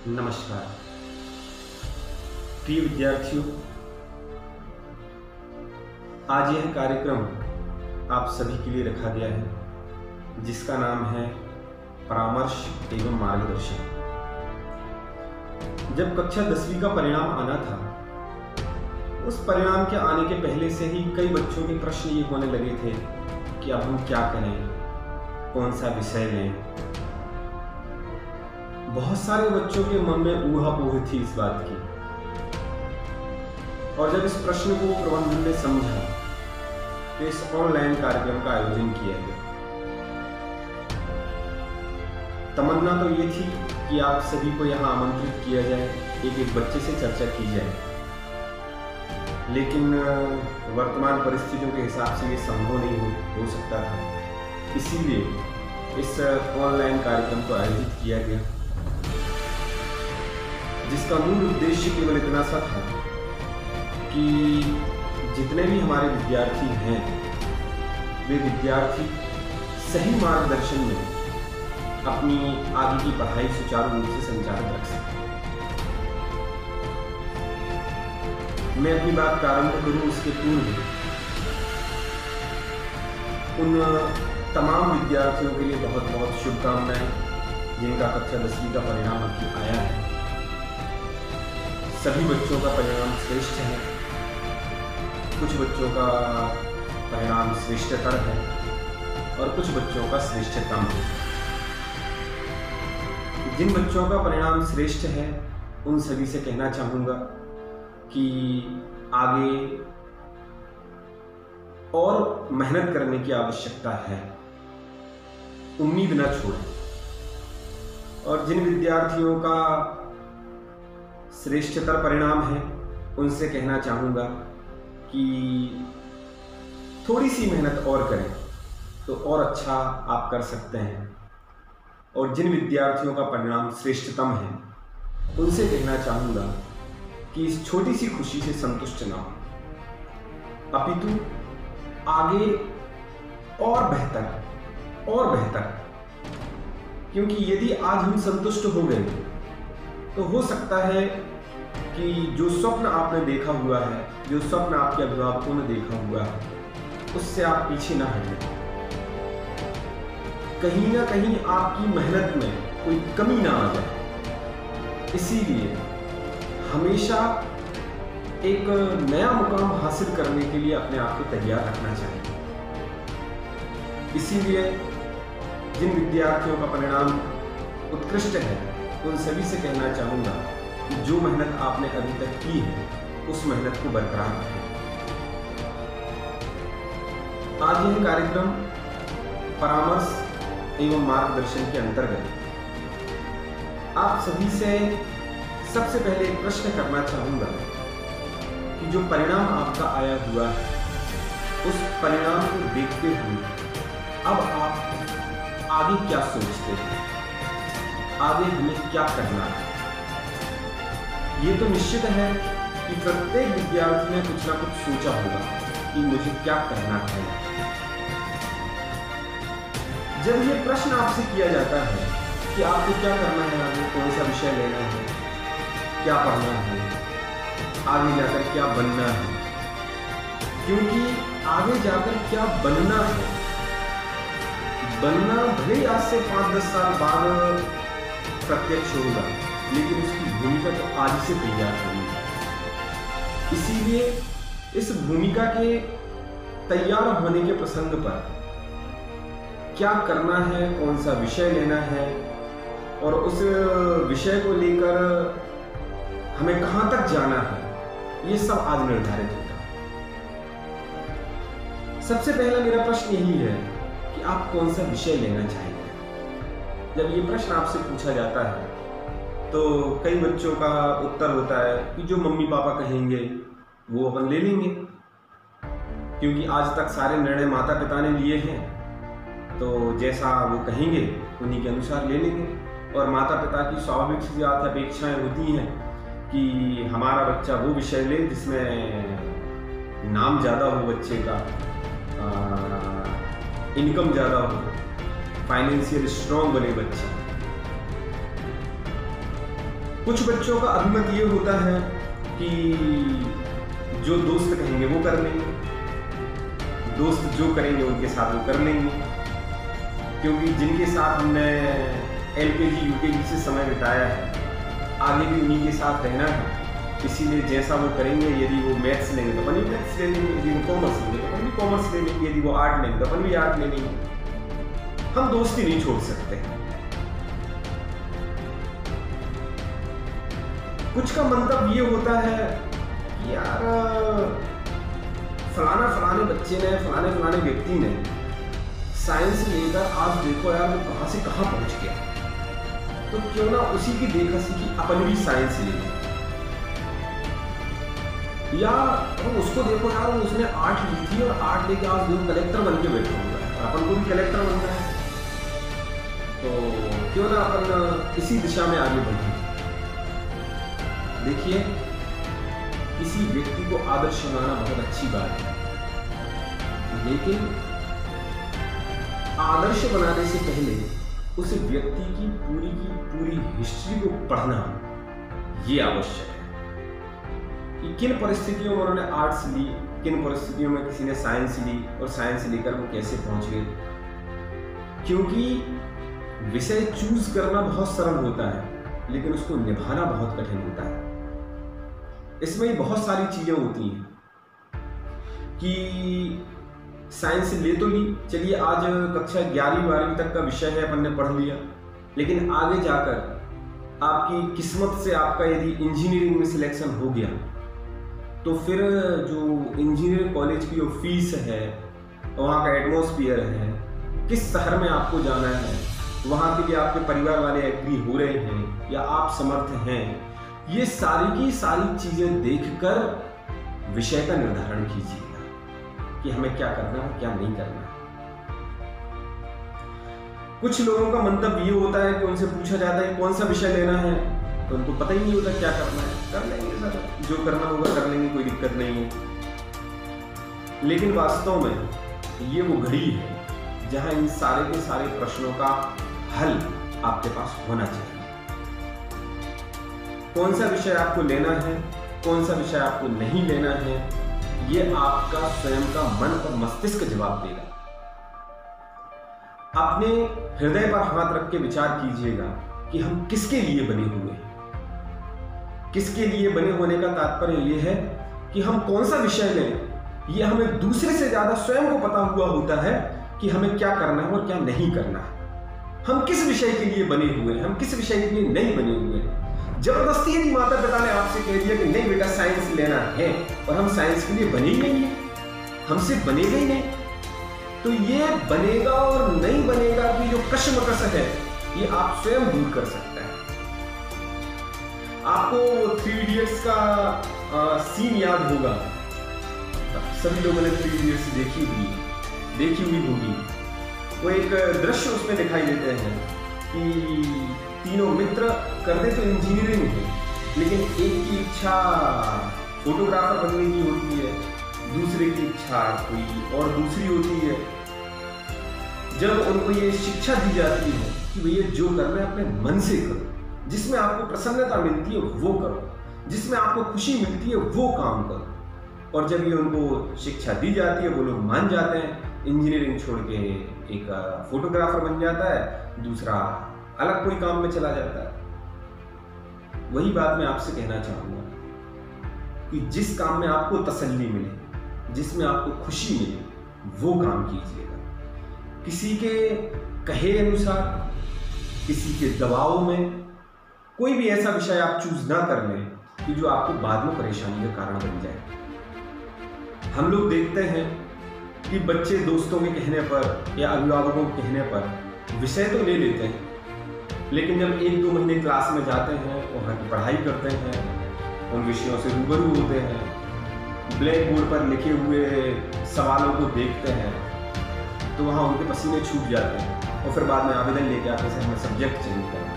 नमस्कार प्रिय विद्यार्थियों, आज यह कार्यक्रम आप सभी के लिए रखा गया है जिसका नाम है परामर्श एवं मार्गदर्शन। जब कक्षा 10वीं का परिणाम आना था, उस परिणाम के आने के पहले से ही कई बच्चों के प्रश्न ये होने लगे थे कि अब हम क्या करें, कौन सा विषय लें। बहुत सारे बच्चों के मन में ऊहापोह थी इस बात की, और जब इस प्रश्न को प्रबंधन ने समझा तो इस ऑनलाइन कार्यक्रम का आयोजन किया गया। तमन्ना तो ये थी कि आप सभी को यहाँ आमंत्रित किया जाए, एक एक बच्चे से चर्चा की जाए, लेकिन वर्तमान परिस्थितियों के हिसाब से ये संभव नहीं हो सकता था। इसीलिए इस ऑनलाइन कार्यक्रम को आयोजित किया गया, जिसका मूल उद्देश्य केवल इतना सा था कि जितने भी हमारे विद्यार्थी हैं, वे विद्यार्थी सही मार्गदर्शन में अपनी आगे की पढ़ाई सुचारू रूप से संचालित रख सकें। मैं अपनी बात प्रारंभ करूं उसके पूर्व उन तमाम विद्यार्थियों के लिए बहुत बहुत शुभकामनाएं जिनका कक्षा 10वीं का परिणाम अभी आया है। सभी बच्चों का परिणाम श्रेष्ठ है, कुछ बच्चों का परिणाम श्रेष्ठतर है और कुछ बच्चों का श्रेष्ठतम है। जिन बच्चों का परिणाम श्रेष्ठ है उन सभी से कहना चाहूँगा कि आगे और मेहनत करने की आवश्यकता है, उम्मीद न छोड़ें। और जिन विद्यार्थियों का श्रेष्ठतर परिणाम है उनसे कहना चाहूँगा कि थोड़ी सी मेहनत और करें तो और अच्छा आप कर सकते हैं। और जिन विद्यार्थियों का परिणाम श्रेष्ठतम है उनसे कहना चाहूँगा कि इस छोटी सी खुशी से संतुष्ट ना हो, अपितु आगे और बेहतर, क्योंकि यदि आज हम संतुष्ट हो गए तो हो सकता है कि जो स्वप्न आपने देखा हुआ है, जो स्वप्न आपके अभिभावकों ने देखा हुआ है, उससे आप पीछे ना हटें। कहीं ना कहीं आपकी मेहनत में कोई कमी ना आ जाए। इसीलिए हमेशा एक नया मुकाम हासिल करने के लिए अपने आप को तैयार रखना चाहिए। इसीलिए जिन विद्यार्थियों का परिणाम उत्कृष्ट है उन सभी से कहना चाहूँगा कि जो मेहनत आपने अभी तक की है उस मेहनत को बरकरार रखें। आज यह कार्यक्रम परामर्श एवं मार्गदर्शन के अंतर्गत आप सभी से सबसे पहले एक प्रश्न करना चाहूँगा कि जो परिणाम आपका आया हुआ है उस परिणाम को देखते हुए अब आप आगे क्या सोचते हैं, आगे हमें क्या करना है। ये तो निश्चित है कि प्रत्येक विद्यार्थी ने कुछ ना कुछ सोचा होगा कि मुझे क्या करना है। जब ये प्रश्न आपसे किया जाता है कि आपको क्या करना है, आगे कौन सा विषय लेना है, क्या पढ़ना है, आगे जाकर क्या बनना है, क्योंकि आगे जाकर क्या बनना है, बनना भले आज से 5-10 साल बाद प्रत्यक्ष होगा, लेकिन उसकी भूमिका तो आज से तैयार होगी। इसीलिए इस भूमिका के तैयार होने के प्रसंग पर क्या करना है, कौन सा विषय लेना है और उस विषय को लेकर हमें कहाँ तक जाना है, ये सब आज निर्धारित होगा। सबसे पहला मेरा प्रश्न यही है कि आप कौन सा विषय लेना चाहेंगे। जब ये प्रश्न आपसे पूछा जाता है तो कई बच्चों का उत्तर होता है कि जो मम्मी पापा कहेंगे वो अपन ले लेंगे, क्योंकि आज तक सारे निर्णय माता पिता ने लिए हैं, तो जैसा वो कहेंगे उन्हीं के अनुसार ले लेंगे। और माता पिता की स्वाभाविक सी अपेक्षाएं होती हैं कि हमारा बच्चा वो विषय ले जिसमें नाम ज़्यादा हो, बच्चे का इनकम ज़्यादा हो, फाइनेंशियल स्ट्रॉन्ग बने बच्चा। कुछ बच्चों का अभिमत ये होता है कि जो दोस्त कहेंगे वो कर लेंगे, दोस्त जो करेंगे उनके साथ वो कर लेंगे, क्योंकि जिनके साथ हमने LKG UKG से समय बिताया है आगे भी उन्हीं के साथ रहना है। इसीलिए जैसा वो करेंगे, यदि वो मैथ्स लेंगे तो अपन भी मैथ्स ले लेंगे, यदि वो कॉमर्स लेंगे तो अपन भी कॉमर्स ले लेंगे, यदि वो आर्ट लेंगे तो अपन भी आर्ट ले लेंगे। हम दोस्ती नहीं छोड़ सकते। कुछ का मंतव्य ये होता है कि यार फलाने बच्चे ने, फलाने व्यक्ति ने साइंस लेकर आज देखो यार वो कहां से कहां पहुंच गया, तो क्यों ना उसी की देखा सीखी अपन भी साइंस ले लें। या तो उसको देखो यार उसने आर्ट ली थी और आर्ट लेके आज देखो कलेक्टर बन के बैठा हुआ है, अपन को भी कलेक्टर बनना है, तो क्यों ना अपन इसी दिशा में आगे बढ़े। देखिए, किसी व्यक्ति को आदर्श बनाना बहुत अच्छी बात है, लेकिन आदर्श बनाने से पहले उस व्यक्ति की पूरी हिस्ट्री को पढ़ना ये आवश्यक है कि किन परिस्थितियों में उन्होंने आर्ट्स ली, किन परिस्थितियों में किसी ने साइंस ली और साइंस लेकर वो कैसे पहुंच गए। क्योंकि विषय चूज करना बहुत सरल होता है, लेकिन उसको निभाना बहुत कठिन होता है। इसमें बहुत सारी चीजें होती हैं कि साइंस ले तो ली, चलिए आज कक्षा 11वीं-12वीं तक का विषय है, अपन ने पढ़ लिया, लेकिन आगे जाकर आपकी किस्मत से आपका यदि इंजीनियरिंग में सिलेक्शन हो गया तो फिर जो इंजीनियरिंग कॉलेज की जो फीस है, वहाँ का एटमॉस्फेयर है, किस शहर में आपको जाना है, वहाँ के लिए आपके परिवार वाले एग्री हो रहे हैं या आप समर्थ हैं, ये सारी की सारी चीजें देखकर विषय का निर्धारण कीजिएगा कि हमें क्या करना है क्या नहीं करना है। कुछ लोगों का मंतव्य ये होता है कि उनसे पूछा जाता है कौन सा विषय लेना है, तो उनको पता ही नहीं होता क्या करना है। कर लेंगे सर, जो करना होगा कर लेंगे, कोई दिक्कत नहीं है। लेकिन वास्तव में ये वो घड़ी है जहां इन सारे के सारे प्रश्नों का हल आपके पास होना चाहिए। कौन सा विषय आपको लेना है, कौन सा विषय आपको नहीं लेना है, ये आपका स्वयं का मन और मस्तिष्क जवाब देगा। अपने हृदय पर हाथ रख के विचार कीजिएगा कि हम किसके लिए बने हुए हैं। किसके लिए बने होने का तात्पर्य यह है कि हम कौन सा विषय लें, यह हमें दूसरे से ज्यादा स्वयं को पता हुआ होता है कि हमें क्या करना है और क्या नहीं करना है। हम किस विषय के लिए बने हुए हैं, हम किस विषय के लिए नहीं बने हुए हैं। जबरदस्ती यदि माता पिता ने आपसे कह दिया कि नहीं बेटा साइंस लेना है और हम साइंस के लिए बने ही नहीं है, हमसे बनेगा ही नहीं, तो ये बनेगा और नहीं बनेगा की जो कशमकश है ये आप स्वयं दूर कर सकते हैं। आपको 3 इडियट्स का सीन याद होगा, सभी लोगों ने 3 इडियट्स देखी हुई होगी। वो एक दृश्य उसमें दिखाई देते हैं कि तीनों मित्र करते तो इंजीनियरिंग है, लेकिन एक की इच्छा फोटोग्राफर बनने की होती है, दूसरे की इच्छा कोई और दूसरी होती है। जब उनको ये शिक्षा दी जाती है कि भैया जो करना है अपने मन से करो, जिसमें आपको प्रसन्नता मिलती है वो करो, जिसमें आपको खुशी मिलती है वो काम करो, और जब ये उनको शिक्षा दी जाती है वो लोग मान जाते हैं, इंजीनियरिंग छोड़ के एक फोटोग्राफर बन जाता है, दूसरा अलग कोई काम में चला जाता है। वही बात मैं आपसे कहना चाहूंगा कि जिस काम में आपको तसल्ली मिले, जिसमें आपको खुशी मिले, वो काम कीजिएगा। किसी के कहे अनुसार, किसी के दबाव में कोई भी ऐसा विषय आप चूज ना कर लें कि जो आपको बाद में परेशानी का कारण बन जाए। हम लोग देखते हैं कि बच्चे दोस्तों के कहने पर या अभिभावकों के कहने पर विषय तो ले लेते हैं, लेकिन जब 1-2 महीने क्लास में जाते हैं, वहाँ की पढ़ाई करते हैं, उन विषयों से रूबरू होते हैं, ब्लैक बोर्ड पर लिखे हुए सवालों को देखते हैं, तो वहाँ उनके पसीने छूट जाते हैं और फिर बाद में आवेदन लेके आते हैं हमें सब्जेक्ट चेंज करना।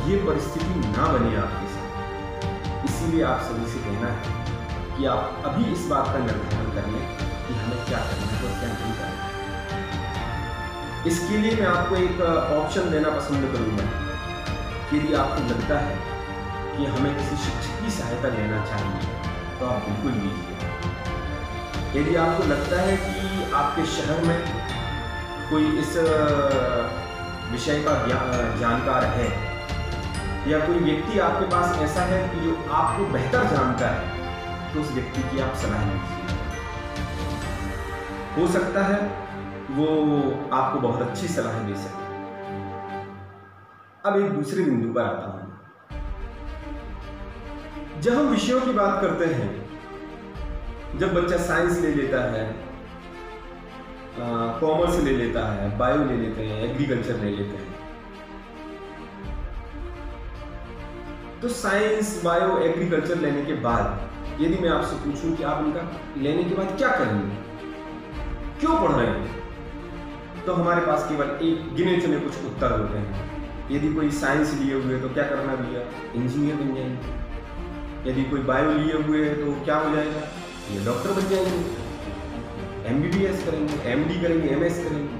ये परिस्थिति ना बने आपके साथ। इसीलिए आप सभी से कहना है कि आप अभी इस बात का निर्धारण कर लें कि हमें क्या करना है और क्या नहीं करना है। इसके लिए मैं आपको एक ऑप्शन देना पसंद करूंगा यदि आपको लगता है कि हमें किसी शिक्षक की सहायता लेना चाहिए तो आप बिल्कुल लीजिए। यदि आपको लगता है कि आपके शहर में कोई इस विषय का जानकार है या कोई व्यक्ति आपके पास ऐसा है कि जो आपको बेहतर जानता है तो उस व्यक्ति की आप सलाह लीजिए। हो सकता है वो आपको बहुत अच्छी सलाह दे सके। अब एक दूसरे बिंदु पर आता हूं। जब हम विषयों की बात करते हैं, जब बच्चा साइंस ले लेता है, कॉमर्स ले लेता है, बायो ले लेते हैं, एग्रीकल्चर ले लेते हैं, तो साइंस, बायो, एग्रीकल्चर लेने के बाद यदि मैं आपसे पूछूं कि आप इनका लेने के बाद क्या करेंगे, क्यों पढ़ रहे हैं, तो हमारे पास केवल एक गिने चुने कुछ उत्तर होते हैं। यदि कोई साइंस लिए हुए तो क्या करना भैया, इंजीनियर बन जाएंगे। यदि कोई बायो लिए हुए है तो क्या हो जाएगा, ये डॉक्टर बन जाएंगे, MBBS करेंगे, MD करेंगे, MS करेंगे।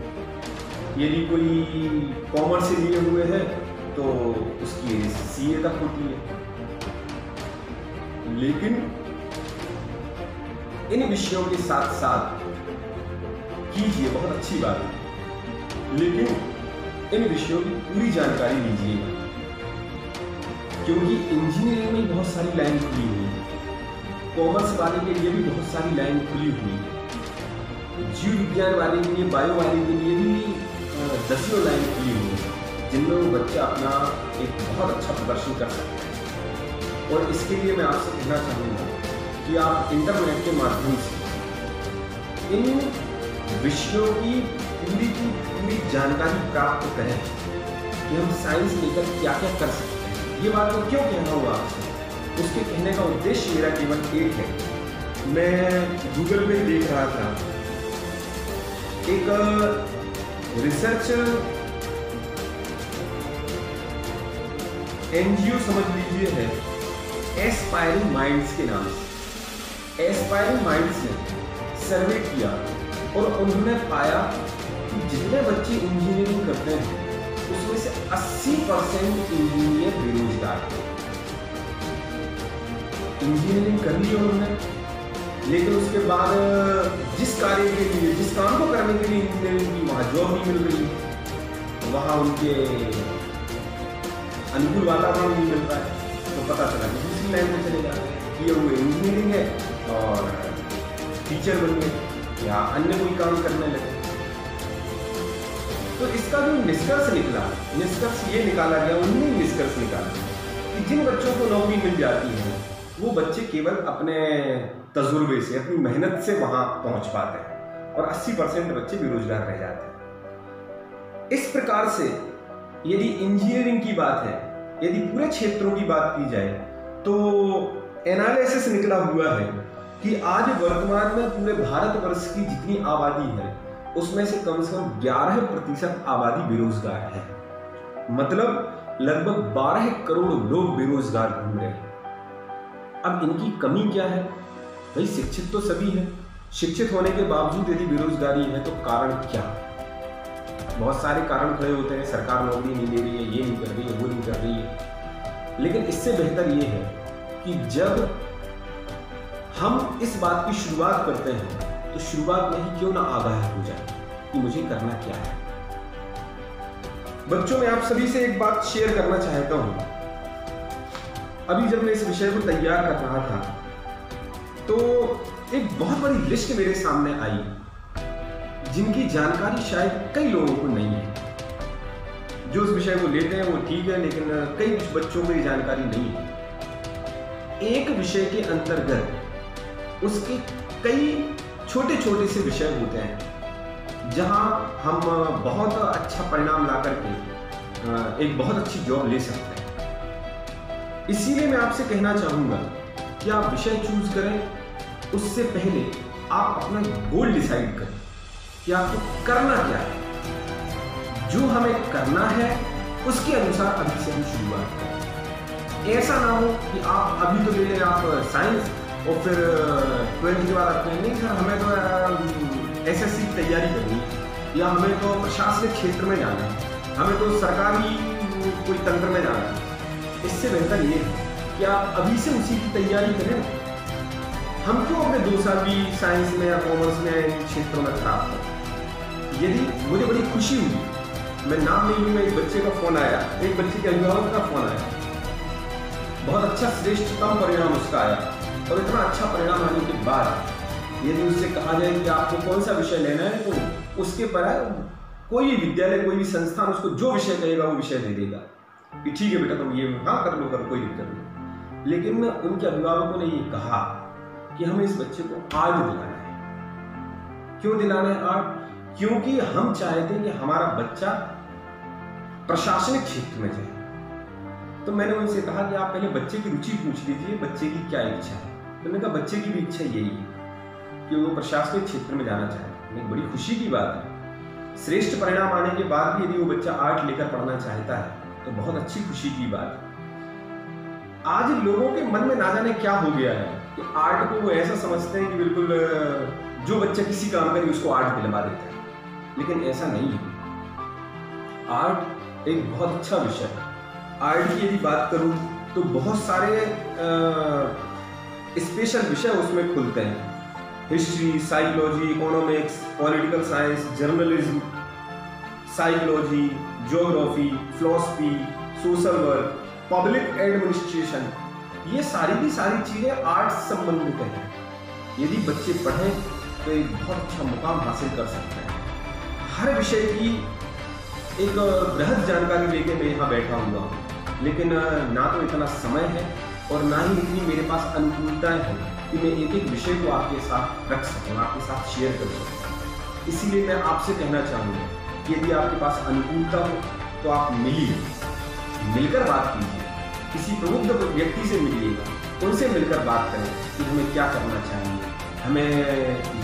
यदि कोई कॉमर्स से लिए हुए है तो उसकी CA तक होती है। लेकिन इन विषयों के साथ साथ कीजिए, बहुत अच्छी बात है, लेकिन इन विषयों की पूरी जानकारी लीजिएगा, क्योंकि इंजीनियरिंग में बहुत सारी लाइन खुली हुई है, कॉमर्स वाले के लिए भी बहुत सारी लाइन खुली हुई है, जीव विज्ञान वाले के लिए, बायो वाले के लिए भी दसियों लाइन खुली हुई है, जिनमें वो बच्चा अपना एक बहुत अच्छा प्रदर्शन कर सकते हैं। और इसके लिए मैं आपसे कहना चाहूँगा कि आप इंटरनेट के माध्यम से इन विषयों की पूरी जानकारी प्राप्त करें कि हम साइंस लेकर क्या क्या कर सकते हैं। ये बात मैं क्यों कह रहा हूँ आपसे, उसके कहने का उद्देश्य मेरा केवल एक है। मैं गूगल पे देख रहा था, एक रिसर्च NGO समझ लीजिए है, एस्पायरिंग माइंड्स के नाम से। एस्पायरिंग माइंड्स ने सर्वे किया और उन्होंने पाया कि जितने बच्चे इंजीनियरिंग करते हैं उसमें से 80% इंजीनियर बेरोजगार हैं। इंजीनियरिंग कर ली उन्होंने, लेकिन उसके बाद जिस कार्य के लिए, जिस काम को करने के लिए इंजीनियरिंग की, वहाँ जॉब नहीं मिल रही, वहाँ उनके अनुकूल वातावरण नहीं मिल रहा है, तो पता चला कि दूसरी लाइन में चले जा रहे हैं कि वो इंजीनियरिंग है और टीचर बन गए या अन्य कोई काम करने लगे। तो इसका जो निष्कर्ष निकला, निष्कर्ष ये निकाला गया, उन्होंने निष्कर्ष निकाला कि जिन बच्चों को नौकरी मिल जाती है वो बच्चे केवल अपने तजुर्बे से, अपनी मेहनत से वहां पहुंच पाते हैं और 80% बच्चे बेरोजगार रह जाते हैं। इस प्रकार से यदि इंजीनियरिंग की बात है, यदि पूरे क्षेत्रों की बात की जाए, तो एनालिसिस निकला हुआ है कि आज वर्तमान में पूरे भारतवर्ष की जितनी आबादी है उसमें से कम 11% आबादी बेरोजगार है। मतलब लगभग 12 करोड़ लोग बेरोजगार घूम रहे हैं। अब इनकी कमी क्या है? भाई शिक्षित तो सभी है, शिक्षित होने के बावजूद यदि बेरोजगारी है तो कारण क्या? बहुत सारे कारण खड़े होते हैं, सरकार नौकरी नहीं दे रही है, ये नहीं कर रही है, वो नहीं कर रही है। लेकिन इससे बेहतर ये है कि जब हम इस बात की शुरुआत करते हैं तो शुरुआत में ही क्यों ना आगाह हो जाए कि मुझे करना क्या है। बच्चों, मैं आप सभी से एक बात शेयर करना चाहता हूं। अभी जब मैं इस विषय को तैयार कर रहा था तो एक बहुत बड़ी लिस्ट मेरे सामने आई जिनकी जानकारी शायद कई लोगों को नहीं है। जो उस विषय को लेते हैं वो ठीक है, लेकिन कई बच्चों को ये जानकारी नहीं है। एक विषय के अंतर्गत उसके कई छोटे छोटे से विषय होते हैं जहां हम बहुत अच्छा परिणाम ला करके एक बहुत अच्छी जॉब ले सकते हैं। इसीलिए मैं आपसे कहना चाहूंगा कि आप विषय चूज करें, उससे पहले आप अपना गोल डिसाइड करें कि आपको करना क्या है। जो हमें करना है उसके अनुसार अभी से हम शुरुआत करें। ऐसा ना हो कि आप अभी तो ले लें आप साइंस और फिर 12th के बाद आप कहें नहीं सर हमें तो SSC की तैयारी करनी है, या हमें तो प्रशासनिक क्षेत्र में जाना है, हमें तो सरकारी कोई तंत्र में जाना है, इससे बेहतर ये है कि आप अभी से उसी की तैयारी करें। हम क्यों अपने 2 साल भी साइंस में या कॉमर्स में इन क्षेत्रों में खराब करें। यदि मुझे बड़ी खुशी हुई, मैं नाम नहीं लूँगा, एक बच्चे का फ़ोन आया, एक बच्चे के अभिभावक का फ़ोन आया, बहुत अच्छा श्रेष्ठतम परिणाम उसका आया, और इतना अच्छा परिणाम आने के बाद यदि उससे कहा जाए कि आपको कौन सा विषय लेना है, तो उसके पर कोई भी विद्यालय, कोई भी संस्थान उसको जो विषय कहेगा वो विषय दे देगा कि ठीक है बेटा तुम ये हाँ कर लो, कोई दिक्कत नहीं। लेकिन उनके अभिभावकों ने ये कहा कि हमें इस बच्चे को आर्ट दिलाना है। क्यों दिलाना है आर्ट? क्योंकि हम चाहते हैं कि हमारा बच्चा प्रशासनिक क्षेत्र में जाए। तो मैंने उनसे कहा कि आप पहले बच्चे की रुचि पूछ लीजिए, बच्चे की क्या इच्छा है। तो मैंने कहा बच्चे की भी इच्छा यही है कि वो प्रशासनिक क्षेत्र में जाना चाहता है। बड़ी खुशी की बात है, श्रेष्ठ परिणाम आने के बाद भी यदि वो बच्चा आर्ट लेकर पढ़ना चाहता है तो बहुत अच्छी खुशी की बात है। आज लोगों के मन में ना जाने क्या हो गया है कि आर्ट को वो ऐसा समझते हैं कि बिल्कुल जो बच्चा किसी काम करे उसको आर्ट दिलवा देता है, लेकिन ऐसा नहीं है। आर्ट एक बहुत अच्छा विषय है। आर्ट की यदि बात करूं तो बहुत सारे स्पेशल विषय उसमें खुलते हैं। History, psychology, economics, political science, journalism, psychology, geography, philosophy, social work, public administration, ये सारी की सारी चीज़ें आर्ट से संबंधित हैं। यदि बच्चे पढ़ें तो एक बहुत अच्छा मुकाम हासिल कर सकते हैं। हर विषय की एक बृहद जानकारी लेके मैं यहाँ बैठा हुआ हूँ, लेकिन ना तो इतना समय है और ना ही इतनी मेरे पास अनुकूलताएं हैं कि मैं एक एक विषय को आपके साथ रख सकूँ, आपके साथ शेयर कर सकूँ। इसीलिए मैं आपसे कहना चाहूँगा कि यदि आपके पास अनुकूलता हो तो आप मिलिए, मिलकर बात कीजिए, किसी प्रबुद्ध व्यक्ति से मिलिएगा, उनसे मिलकर बात करें कि हमें क्या करना चाहिए, हमें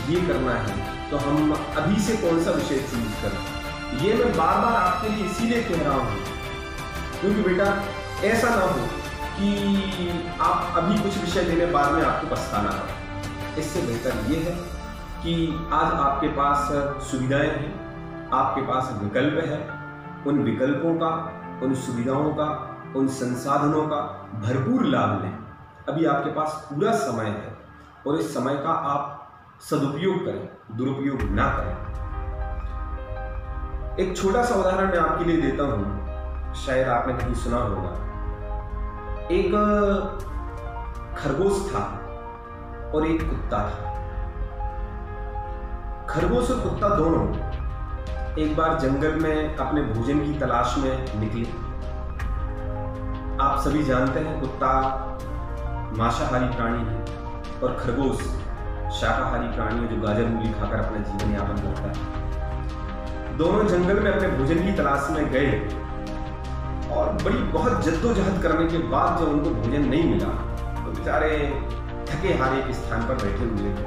ये करना है तो हम अभी से कौन सा विषय चूज करें। ये मैं बार बार आपके लिए इसीलिए कह रहा हूँ क्योंकि बेटा ऐसा ना हो कि आप अभी कुछ विषय लेने बाद में आपको पछताना पड़े। इससे बेहतर ये है कि आज आपके पास सुविधाएं हैं, आपके पास विकल्प है, उन विकल्पों का, उन सुविधाओं का, उन संसाधनों का भरपूर लाभ लें। अभी आपके पास पूरा समय है और इस समय का आप सदुपयोग करें, दुरुपयोग ना करें। एक छोटा सा उदाहरण मैं आपके लिए देता हूं, शायद आपने कहीं सुना होगा। एक खरगोश था और एक कुत्ता था। खरगोश और कुत्ता दोनों एक बार जंगल में अपने भोजन की तलाश में निकले। आप सभी जानते हैं कुत्ता मांसाहारी प्राणी है और खरगोश शाकाहारी प्राणी है जो गाजर मूली खाकर अपना जीवन यापन करता है। दोनों जंगल में अपने भोजन की तलाश में गए और बहुत जद्दोजहद करने के बाद जब उनको भोजन नहीं मिला तो बेचारे थके हारे एक स्थान पर बैठे हुए थे।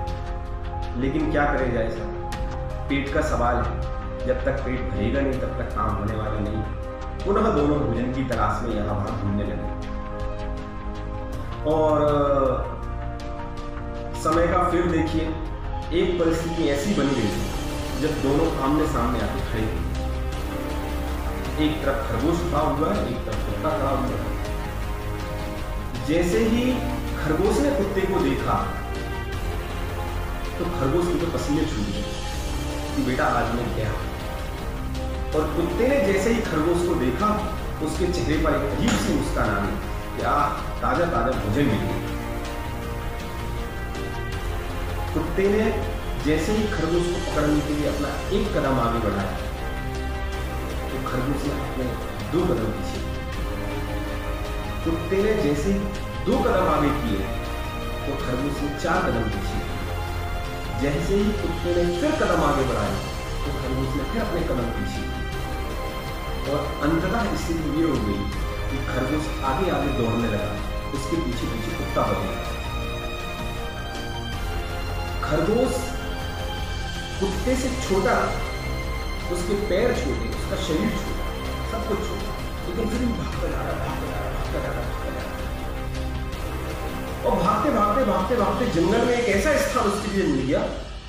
लेकिन क्या करे जाए साहब, पेट का सवाल है, जब तक पेट भरेगा नहीं तब तक काम होने वाला नहीं। पुनः दोनों भोजन की तलाश में यहाँ वहां घूमने लगे और समय का फिर देखिए एक परिस्थिति ऐसी बन गई जब दोनों आमने सामने आके खड़े हुए। एक तरफ खरगोश खड़ा हुआ है, एक तरफ कुत्ता खड़ा हुआ है। जैसे ही खरगोश ने कुत्ते को देखा तो खरगोश के तो पसीने छूट गए कि बेटा आज मैं क्या। और कुत्ते ने जैसे ही खरगोश को देखा उसके चेहरे पर एक अजीब सी मुस्कान आई कि ताजा ताजा भोजन मिल गया। कुत्ते ने जैसे ही खरगोश को पकड़ने के लिए अपना एक कदम आगे बढ़ाया तो खरगोश ने अपने 2 कदम पीछे। कुत्ते ने जैसे ही 2 कदम आगे किए तो खरगोश ने 4 कदम पीछे। जैसे ही कुत्ते ने फिर कदम आगे बढ़ाए तो खरगोश ने फिर अपने कदम पीछे। और अंततः स्थिति ये हो गई कि खरगोश आगे आगे दौड़ने लगा, उसके पीछे पीछे कुत्ता हो गया। खरगोश कुत्ते से छोटा, उसके पैर छोटे, उसका शरीर छोटा, सब कुछ छोटा, लेकिन फिर भी भागता जा रहा। और भागते भागते जंगल में एक ऐसा स्थान उसके लिए मिल गया,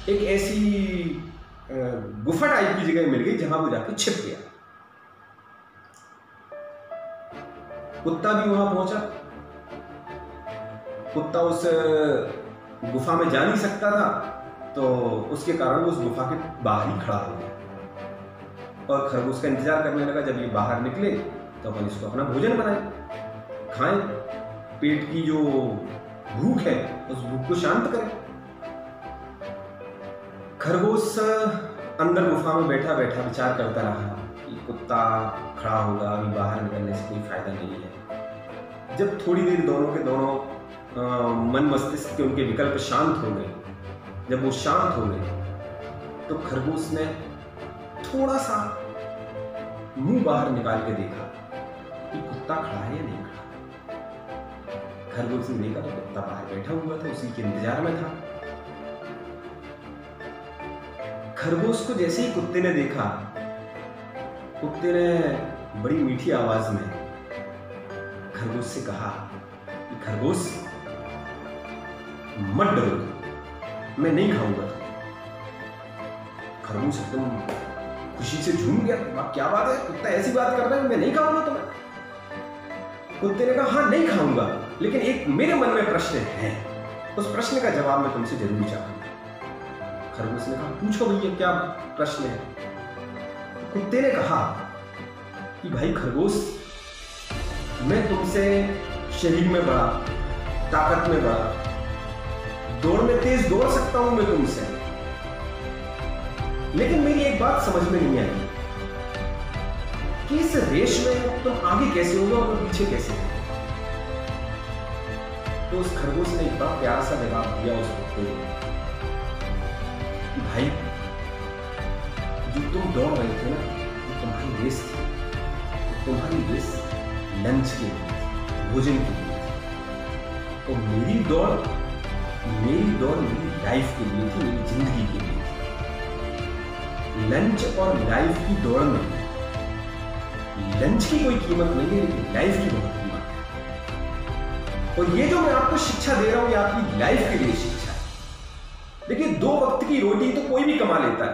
एक ऐसी गुफा टाइप की जगह मिल गई जहां वो जाके छिप गया। कुत्ता भी वहां पहुंचा। कुत्ता उस गुफा में जा नहीं सकता था, तो उसके कारण वो उस गुफा के बाहर ही खड़ा हो गया और खरगोश का इंतजार करने लगा। जब ये बाहर निकले तो अपन इसको अपना भोजन बनाए, खाएं, पेट की जो भूख है उस भूख को शांत करें। खरगोश अंदर गुफा में बैठा बैठा विचार करता रहा कि कुत्ता खड़ा होगा, अभी बाहर निकलने से कोई फायदा नहीं है। जब थोड़ी देर दोनों के दोनों मन मस्तिष्क के उनके विकल्प शांत हो गए, जब वो शांत हो गए तो खरगोश ने थोड़ा सा मुंह बाहर निकाल के देखा कि कुत्ता खड़ा है या नहीं खड़ा। खरगोश ने देखा तो कुत्ता बाहर बैठा हुआ था, उसी के इंतजार में था। खरगोश को जैसे ही कुत्ते ने देखा, कुत्ते ने बड़ी मीठी आवाज में खरगोश से कहा कि खरगोश मत डरो, मैं नहीं खाऊंगा। खरगोश एकदम खुशी से झूम गया, क्या बात है, कुत्ता ऐसी बात कर रहा है, मैं नहीं खाऊंगा तुम्हें। कुत्ते ने कहा हाँ नहीं खाऊंगा, लेकिन एक मेरे मन में प्रश्न है, उस प्रश्न का जवाब मैं तुमसे जरूर चाहूंगा। खरगोश ने कहा पूछो भैया क्या प्रश्न है। कुत्ते ने कहा कि भाई खरगोश, मैं तुमसे शरीर में बड़ा, ताकत में बड़ा, दौड़ में तेज दौड़ सकता हूं मैं तुमसे, लेकिन मेरी एक बात समझ में नहीं आई कि इस रेस में तुम आगे कैसे होगे और मैं पीछे कैसे होगा। तो उस खरगोश ने एक बड़ा प्यार सा जवाब दिया उस कुत्ते को, भाई जो तुम दौड़ रहे थे ना, वो तुम्हारी रेस थी, तुम्हारी रेस लंच के लिए, भोजन के लिए थी। तो मेरी दौड़ मेरी लाइफ के लिए थी, मेरी जिंदगी के लिए थी। लंच और लाइफ की दौड़ में लंच की कोई कीमत नहीं है, लेकिन लाइफ की बहुत कीमत है। और ये जो मैं आपको शिक्षा दे रहा हूं, ये आपकी लाइफ के लिए शिक्षा है। देखिए, 2 वक्त की रोटी तो कोई भी कमा लेता है।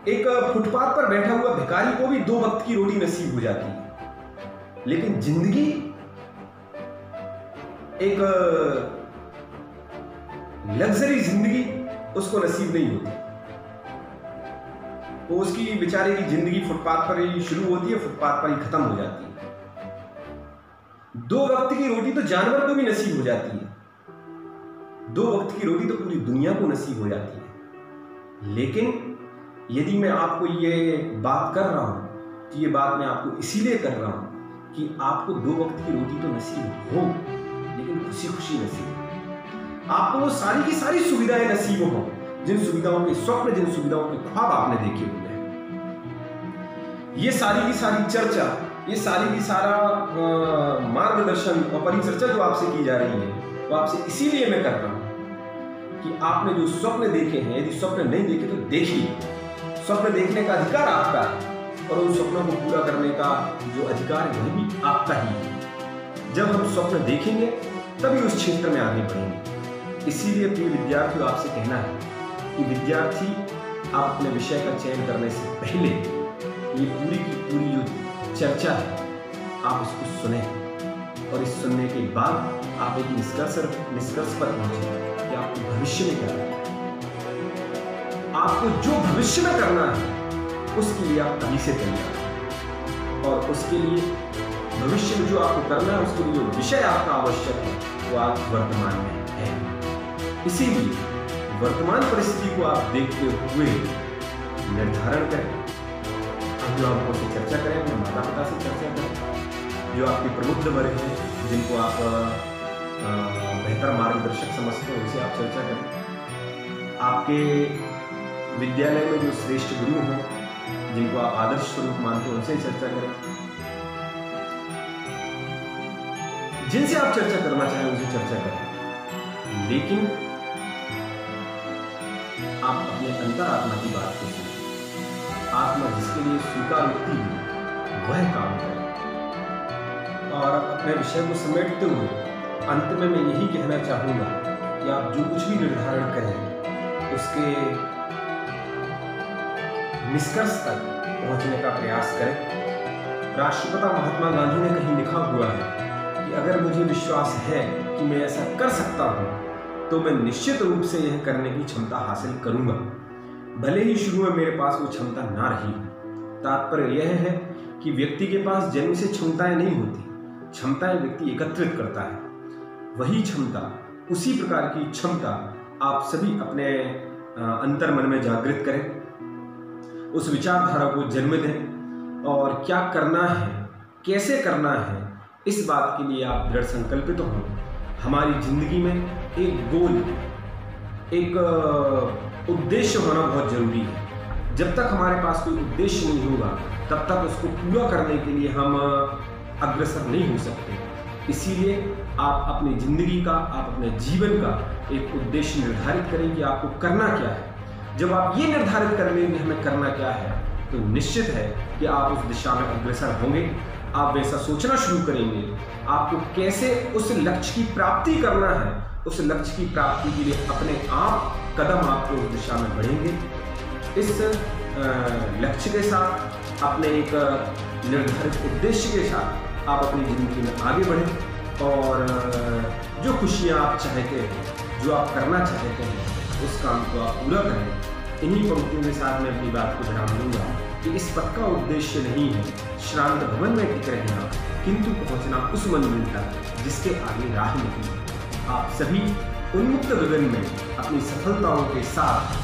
एक फुटपाथ पर बैठा हुआ भिखारी को भी 2 वक्त की रोटी नसीब हो जाती है, लेकिन जिंदगी एक लग्जरी जिंदगी उसको नसीब नहीं होती। तो उसकी बेचारे की जिंदगी फुटपाथ पर ही शुरू होती है, फुटपाथ पर ही खत्म हो जाती है। 2 वक्त की रोटी तो जानवर को भी नसीब हो जाती है, 2 वक्त की रोटी तो पूरी दुनिया को नसीब हो जाती है। लेकिन यदि मैं आपको ये बात कर रहा हूं, तो ये बात मैं आपको इसीलिए कर रहा हूं कि आपको 2 वक्त की रोटी तो नसीब हो, लेकिन खुशी खुशी नसीब हो। आपको वो सारी की सारी सुविधाएं नसीब हो, जिन सुविधाओं के स्वप्न, जिन सुविधाओं के ख्वाब आपने देखे हुए हैं। ये सारी की सारी चर्चा, ये सारी की सारा मार्गदर्शन और परिचर्चा जो आपसे की जा रही है, वो आपसे इसीलिए मैं कर रहा हूं कि आपने जो स्वप्न देखे हैं, यदि स्वप्न नहीं देखे तो देखिए। स्वप्न देखने का अधिकार आपका है और उन स्वप्नों को पूरा करने का जो अधिकार है वह भी आपका ही है। जब हम स्वप्न देखेंगे तभी उस क्षेत्र में आगे बढ़ेंगे। इसीलिए प्रिय विद्यार्थियों, आपसे कहना है कि विद्यार्थी, आप अपने विषय का चयन करने से पहले ये पूरी की पूरी जो चर्चा है आप उसको सुने, और इस सुनने के बाद आप एक निष्कर्ष पर पहुंचे कि आपको भविष्य में क्या करना है। आपको जो भविष्य में करना है उसके लिए आप अभी से तैयार हैं, और उसके लिए भविष्य में जो आपको करना है उसके लिए जो विषय आपका आवश्यक है वो आप वर्तमान में है। इसीलिए वर्तमान परिस्थिति को आप देखते हुए निर्धारण करें। हम जो आपको से चर्चा करें, अपने माता पिता से चर्चा करें, जो आपके प्रबुद्ध वर्ग हैं, जिनको आप बेहतर मार्गदर्शक समझते हैं, उनसे आप चर्चा करें। आपके विद्यालय में जो श्रेष्ठ गुरु हों, जिनको आप आदर्श स्वरूप मानते हैं, उनसे चर्चा करें। जिनसे आप चर्चा करना चाहें उनसे चर्चा करें, लेकिन आप अपने अंतरात्मा की बात को सुनें। आत्मा जिसके लिए स्वीकार होती है वह काम करें। और अपने विषय को समेटते हुए अंत में मैं यही कहना चाहूंगा कि आप जो कुछ भी निर्धारण करें उसके निष्कर्ष तक पहुंचने का प्रयास करें। राष्ट्रपिता महात्मा गांधी ने कहीं लिखा हुआ है कि अगर मुझे विश्वास है कि मैं ऐसा कर सकता हूँ तो मैं निश्चित रूप से यह करने की क्षमता हासिल करूँगा, भले ही शुरू में मेरे पास वो क्षमता ना रही। तात्पर्य यह है कि व्यक्ति के पास जन्म से क्षमताएं नहीं होती, क्षमताएं व्यक्ति एकत्रित करता है। वही क्षमता, उसी प्रकार की क्षमता आप सभी अपने अंतर मन में जागृत करें, उस विचारधारा को जन्म दें और क्या करना है, कैसे करना है, इस बात के लिए आप दृढ़ संकल्पित हों। हमारी जिंदगी में एक गोल, एक उद्देश्य होना बहुत जरूरी है। जब तक हमारे पास कोई उद्देश्य नहीं होगा तब तक उसको पूरा करने के लिए हम अग्रसर नहीं हो सकते। इसीलिए आप अपनी जिंदगी का, आप अपने जीवन का एक उद्देश्य निर्धारित करें कि आपको करना क्या है। जब आप ये निर्धारित कर लेंगे हमें करना क्या है, तो निश्चित है कि आप उस दिशा में अग्रसर होंगे। आप वैसा सोचना शुरू करेंगे, आपको कैसे उस लक्ष्य की प्राप्ति करना है, उस लक्ष्य की प्राप्ति के लिए अपने आप कदम आपको उस दिशा में बढ़ेंगे। इस लक्ष्य के साथ, अपने एक निर्धारित उद्देश्य के साथ आप अपनी ज़िंदगी में आगे बढ़ें और जो खुशियाँ आप चाहते हैं, जो आप करना चाहते हैं, उस काम को आप पूरा करें। इन्हीं पंक्तियों के साथ मैं अपनी बात को विराम दूंगा कि इस पथ का उद्देश्य नहीं है श्रांत भवन में टिक रहना, किंतु पहुंचना उस मंजिल तक जिसके आगे राह नहीं। आप सभी उन्मुक्त गगन में अपनी सफलताओं के साथ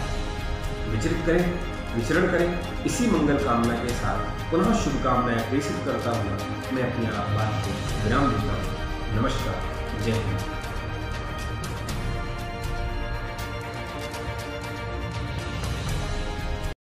विचरण करें। इसी मंगल कामना के साथ पुनः शुभकामनाएं प्रेषित करता हुआ मैं अपनी बात को विराम देता हूँ। नमस्कार, जय हिंद।